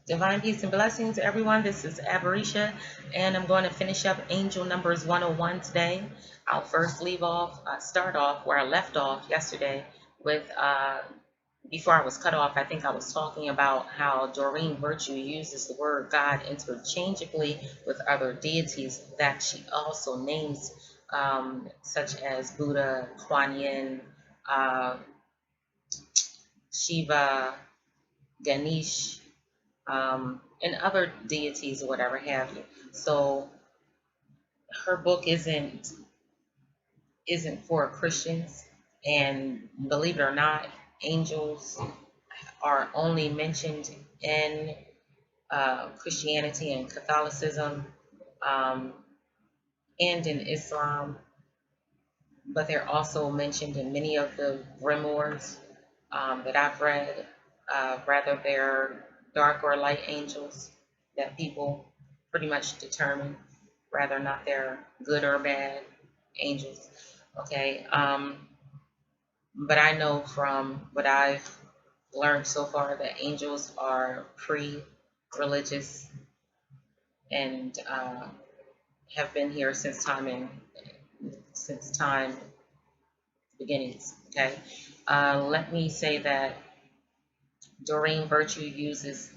Divine peace and blessings, everyone. This is Aberisha, and I'm going to finish up Angel Numbers 101 today. I'll first start off where I left off yesterday with, before I was cut off, I think I was talking about how Doreen Virtue uses the word God interchangeably with other deities that she also names, such as Buddha, Kuan Yin, uh, Shiva, Ganesh, and other deities or whatever have you. So her book isn't for Christians, and believe it or not, angels are only mentioned in Christianity and Catholicism, um, and in Islam, but they're also mentioned in many of the grimoires that I've read. Rather, they're dark or light angels that people pretty much determine, rather not they're good or bad angels. Okay, but I know from what I've learned so far that angels are pre-religious and have been here since time beginnings. Okay, let me say that Doreen Virtue uses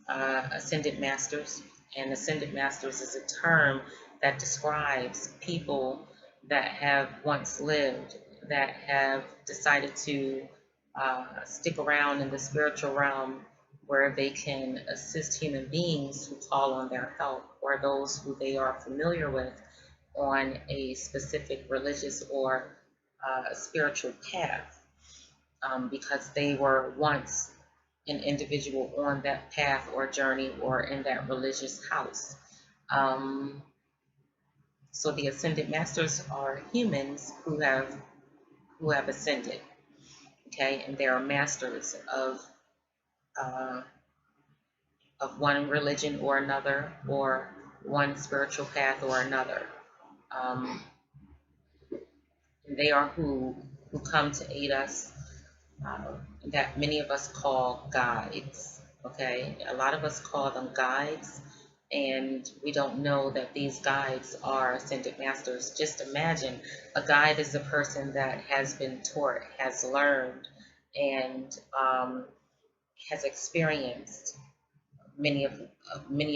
ascended masters, and ascended masters is a term that describes people that have once lived, that have decided to stick around in the spiritual realm where they can assist human beings who call on their help, or those who they are familiar with on a specific religious or spiritual path, because they were once an individual on that path or journey or in that religious house. Um, so the ascended masters are humans who have ascended, okay, and they are masters uh, of one religion or another, or one spiritual path or another. Um, they are who come to aid us, that many of us call guides. Okay, a lot of us call them guides, and we don't know that these guides are ascended masters. Just imagine a guide is a person that has been taught, has learned, and has experienced many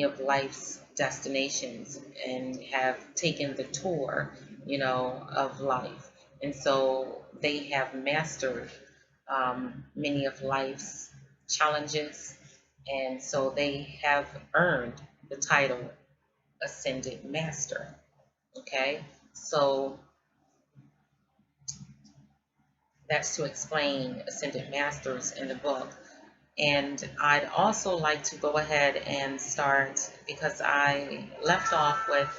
of life's destinations and have taken the tour, of life, and so they have mastered many of life's challenges, and so they have earned the title Ascended Master. Okay, so that's to explain Ascended Masters in the book. And I'd also like to go ahead and start, because I left off with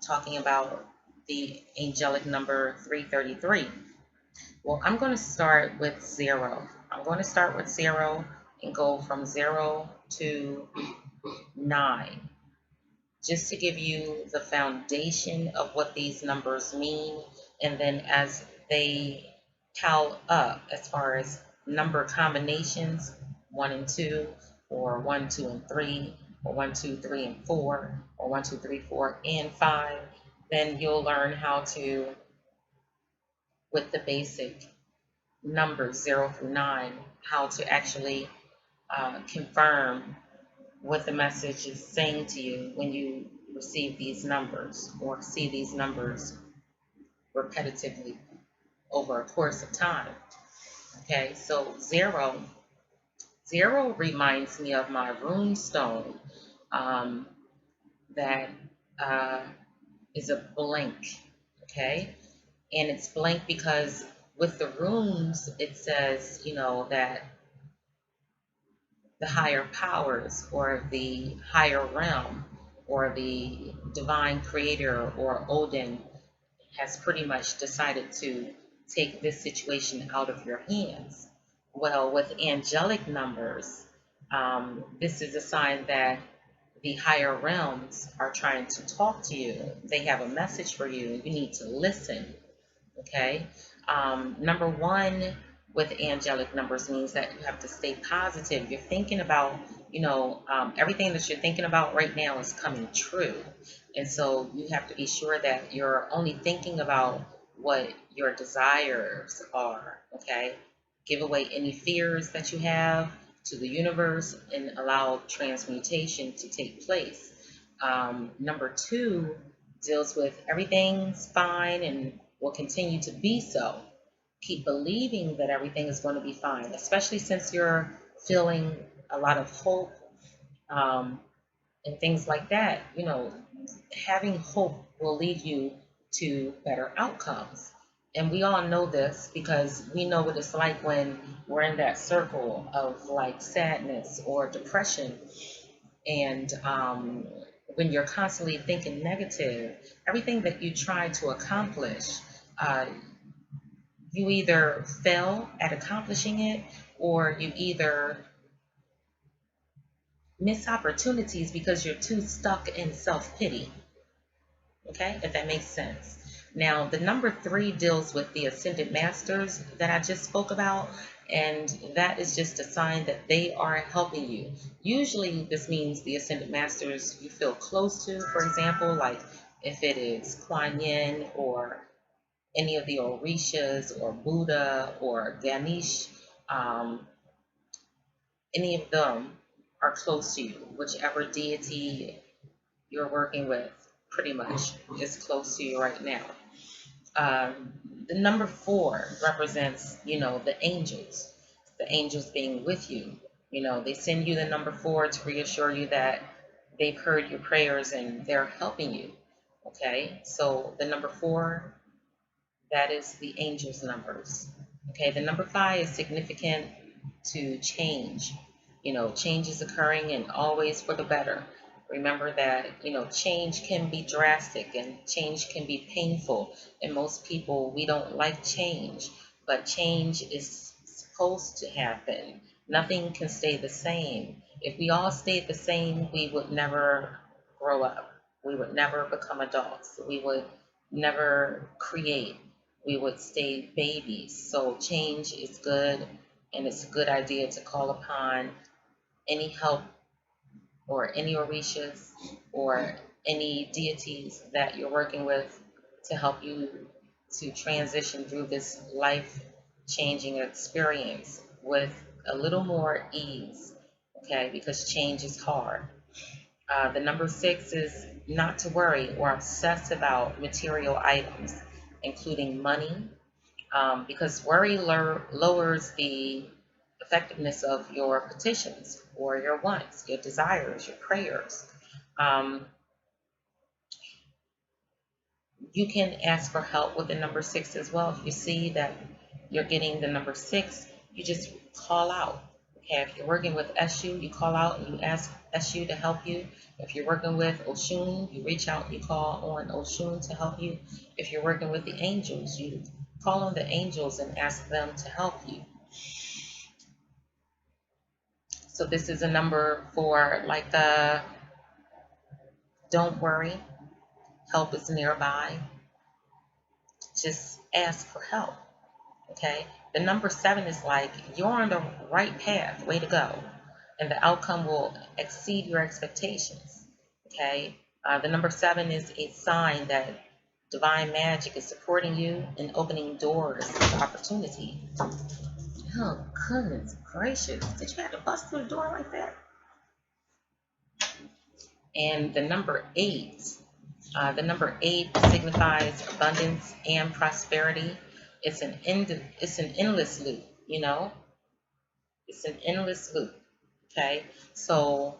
talking about the angelic number 333. Well, I'm going to start with 0. I'm going to start with 0 and go from 0 to 9, just to give you the foundation of what these numbers mean. And then as they pile up, as far as number combinations, 1 and 2, or 1, 2, and 3, or 1, 2, 3, and 4, or 1, 2, 3, 4, and 5, then you'll learn how to, with the basic numbers 0 through 9, how to actually confirm what the message is saying to you when you receive these numbers or see these numbers repetitively over a course of time. Okay, so 0 reminds me of my rune stone, that uh, is a blank. Okay, and it's blank because with the runes it says, that the higher powers or the higher realm or the divine creator or Odin has pretty much decided to take this situation out of your hands. Well, with angelic numbers, this is a sign that the higher realms are trying to talk to you. They have a message for you. You need to listen. Okay. Number 1 with angelic numbers means that you have to stay positive. You're thinking about, everything that you're thinking about right now is coming true. And so you have to be sure that you're only thinking about what your desires are, okay? Give away any fears that you have to the universe and allow transmutation to take place. Number two deals with everything's fine and will continue to be so. Keep believing that everything is going to be fine, especially since you're feeling a lot of hope, um, and things like that. Having hope will lead you to better outcomes. And we all know this because we know what it's like when we're in that circle of like sadness or depression. And when you're constantly thinking negative, everything that you try to accomplish, uh, you either fail at accomplishing it or you either miss opportunities because you're too stuck in self-pity. Okay, if that makes sense. Now, the number three deals with the ascended masters that I just spoke about, and that is just a sign that they are helping you. Usually, this means the ascended masters you feel close to, for example, like if it is Kuan Yin or any of the Orishas or Buddha or Ganesh, um, any of them are close to you, whichever deity you're working with pretty much is close to you right now. The number four represents, the angels being with you. They send you the number four to reassure you that they've heard your prayers and they're helping you. Okay, so the number four, that is the angels' numbers. Okay, the number five is significant to change. Change is occurring and always for the better. Remember that, change can be drastic and change can be painful. And most people, we don't like change, but change is supposed to happen. Nothing can stay the same. If we all stayed the same, we would never grow up. We would never become adults. We would never create. We would stay babies. So change is good, and it's a good idea to call upon any help or any orishas or any deities that you're working with to help you to transition through this life changing experience with a little more ease, okay? Because change is hard. The number six is not to worry or obsess about material items, including money, because worry lowers the effectiveness of your petitions or your wants, your desires, your prayers. Um, you can ask for help with the number six as well. If you see that you're getting the number six, you just call out. Okay, if you're working with Eshu, you call out and you ask Eshu to help you. If you're working with Oshun, you reach out, you call on Oshun to help you. If you're working with the angels, you call on the angels and ask them to help you. So this is a number for like the don't worry, help is nearby. Just ask for help. Okay. The number seven is like you're on the right path, way to go. And the outcome will exceed your expectations. Okay. The number seven is a sign that divine magic is supporting you and opening doors of opportunity. Oh, goodness gracious. Did you have to bust through the door like that? And the number eight signifies abundance and prosperity. It's an endless loop, It's an endless loop. Okay. So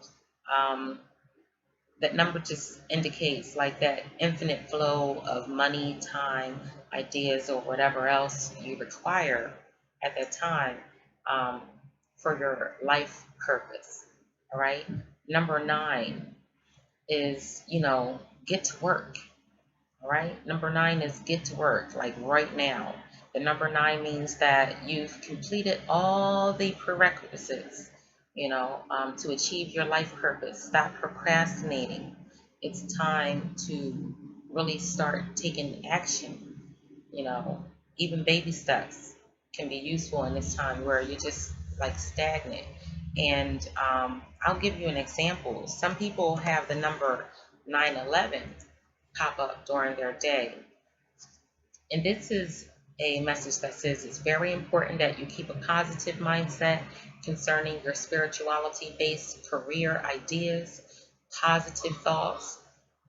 that number just indicates like that infinite flow of money, time, ideas, or whatever else you require at that time for your life purpose. All right. Number nine is, get to work. All right. Number nine is get to work, like right now. The number nine means that you've completed all the prerequisites, to achieve your life purpose. Stop procrastinating. It's time to really start taking action. Even baby steps can be useful in this time where you're just like stagnant. And I'll give you an example. Some people have the number 911 pop up during their day. And this is a message that says it's very important that you keep a positive mindset concerning your spirituality based career ideas. Positive thoughts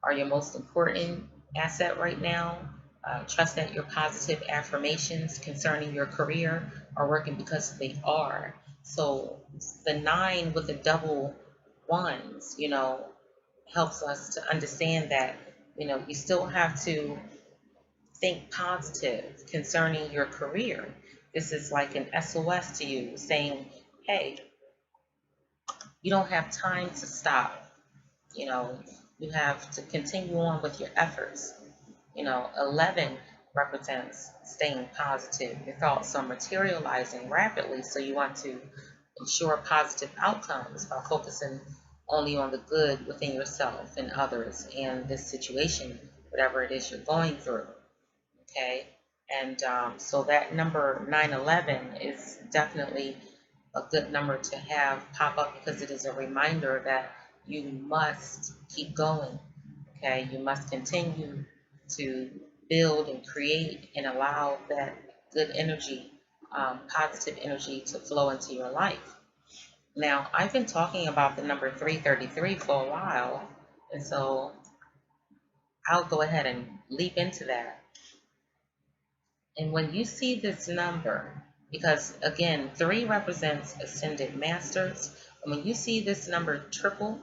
are your most important asset right now. Trust that your positive affirmations concerning your career are working because they are. So the 9 with the double ones, helps us to understand that, you still have to think positive concerning your career. This is like an SOS to you saying, hey, you don't have time to stop. You know, you have to continue on with your efforts. 11 represents staying positive. Your thoughts are materializing rapidly, so you want to ensure positive outcomes by focusing only on the good within yourself and others and this situation, whatever it is you're going through. Okay, and so that number 911 is definitely a good number to have pop up because it is a reminder that you must keep going. Okay, you must continue to build and create and allow that good energy, positive energy to flow into your life. Now, I've been talking about the number 333 for a while, and so I'll go ahead and leap into that. And when you see this number, because again, 3 represents ascended masters, and when you see this number triple,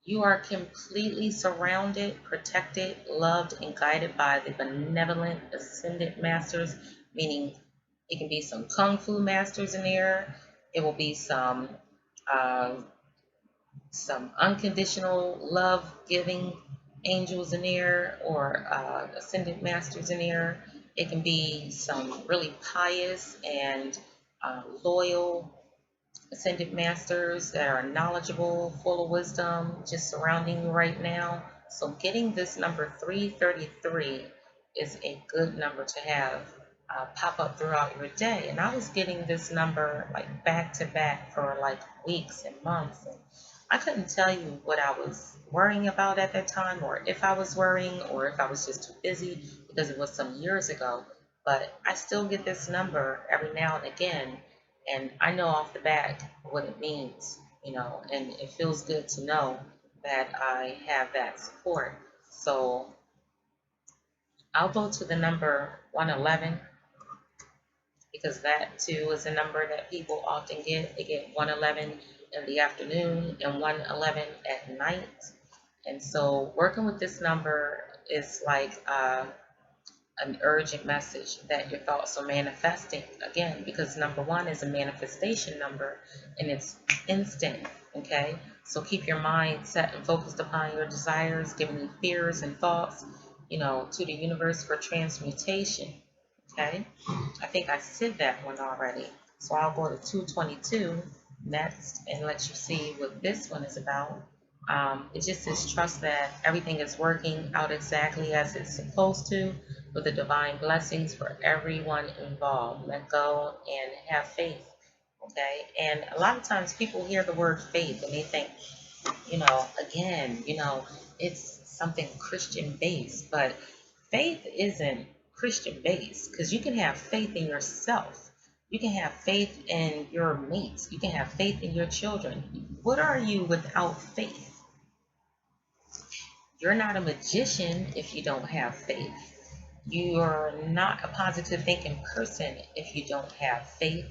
you are completely surrounded, protected, loved, and guided by the benevolent ascended masters, meaning it can be some kung fu masters in there. It will be uh, some unconditional love giving angels in there or ascended masters in there. It can be some really pious and loyal ascended masters that are knowledgeable, full of wisdom, just surrounding you right now. So getting this number 333 is a good number to have pop up throughout your day. And I was getting this number like back to back for like weeks and months. And I couldn't tell you what I was worrying about at that time, or if I was worrying, or if I was just too busy because it was some years ago. But I still get this number every now and again, and I know off the bat what it means, and it feels good to know that I have that support. So I'll go to the number 111 because that too is a number that people often get. They get 111 in the afternoon and 111 at night. And so working with this number is like an urgent message that your thoughts are manifesting again, because number 1 is a manifestation number and it's instant. Okay, so keep your mind set and focused upon your desires, giving you fears and thoughts, to the universe for transmutation. Okay, I think I said that one already, so I'll go to 222 next and let you see what this one is about. It just says trust that everything is working out exactly as it's supposed to, with the divine blessings for everyone involved. Let go and have faith. Okay, and a lot of times people hear the word faith and they think, again, it's something Christian based, but faith isn't Christian based because you can have faith in yourself. You can have faith in your mates. You can have faith in your children. What are you without faith? You're not a magician if you don't have faith. You're not a positive thinking person if you don't have faith.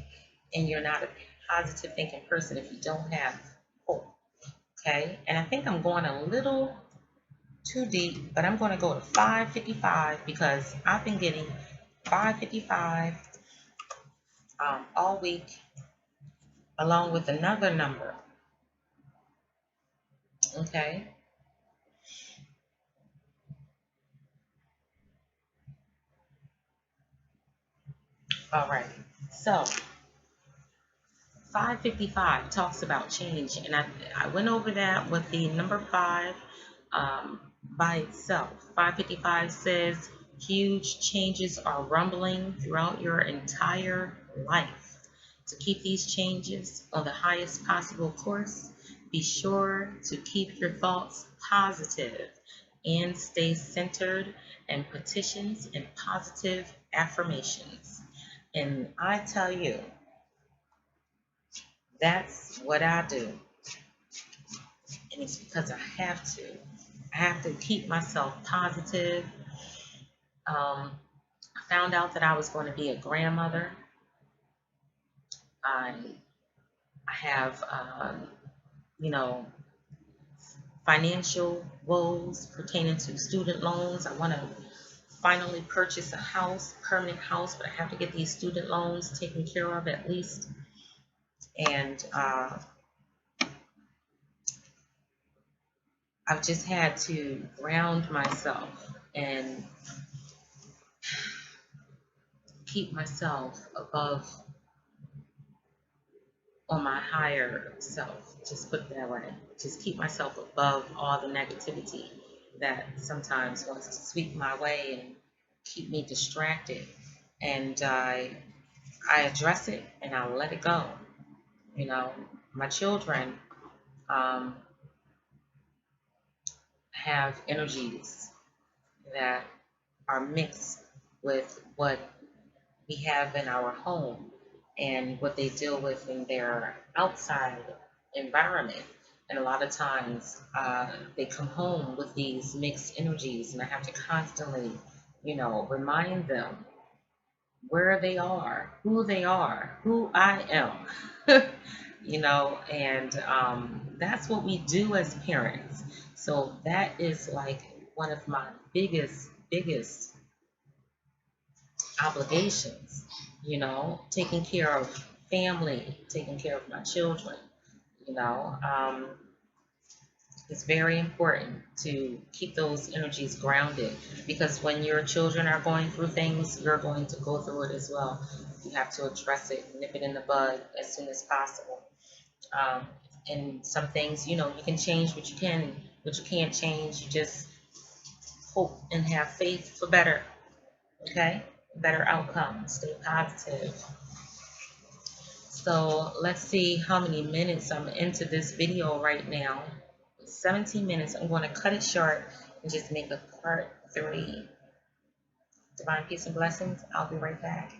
And you're not a positive thinking person if you don't have hope. Okay? And I think I'm going a little too deep, but I'm going to go to 555 because I've been getting 555 all week along with another number. Okay? All right. So 555 talks about change, and I went over that with the number 5 by itself. 555 says huge changes are rumbling throughout your entire life. To keep these changes on the highest possible course, be sure to keep your thoughts positive and stay centered and petitions and positive affirmations. And I tell you, that's what I do. And it's because I have to. I have to keep myself positive. I found out that I was going to be a grandmother. I, I have, you know, financial woes pertaining to student loans. I want to finally purchase a house, permanent house, but I have to get these student loans taken care of at least. And I've just had to ground myself and keep myself above on my higher self, just put it that way. Just keep myself above all the negativity that sometimes wants to sweep my way and keep me distracted. And I address it and I let it go. You know, my children um, have energies that are mixed with what we have in our home and what they deal with in their outside environment. And a lot of times they come home with these mixed energies, and I have to constantly, remind them where they are, who I am, and that's what we do as parents. So that is like one of my biggest obligations, taking care of family, taking care of my children, you know. It's very important to keep those energies grounded because when your children are going through things, you're going to go through it as well. You have to address it, nip it in the bud as soon as possible. Um, and some things, you can change what you can't change. You just hope and have faith for better, okay? Better outcomes. Stay positive. So let's see how many minutes I'm into this video right now. 17 minutes. I'm going to cut it short and just make a part 3. Divine peace and blessings. I'll be right back.